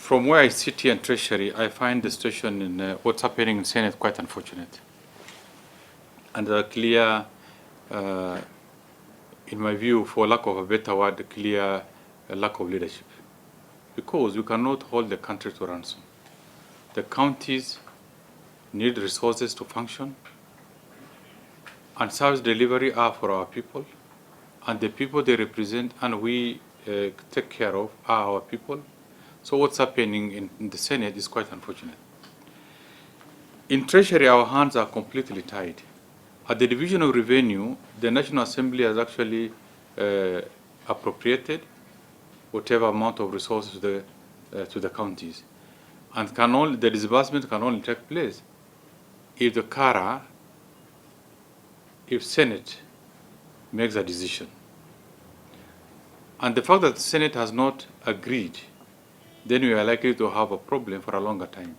From where I sit here in Treasury, I find the situation in what's happening in Senate quite unfortunate. And clear, in my view, for lack of a better word, clear lack of leadership. Because we cannot hold the country to ransom. The counties need resources to function, and service delivery are for our people, and the people they represent and we take care of are our people. So what's happening in the Senate is quite unfortunate. In Treasury, our hands are completely tied. At the Division of Revenue, the National Assembly has actually appropriated whatever amount of resources to the counties. And the disbursement can only take place if the CARA, if Senate makes a decision. And the fact that the Senate has not agreed, then we are likely to have a problem for a longer time.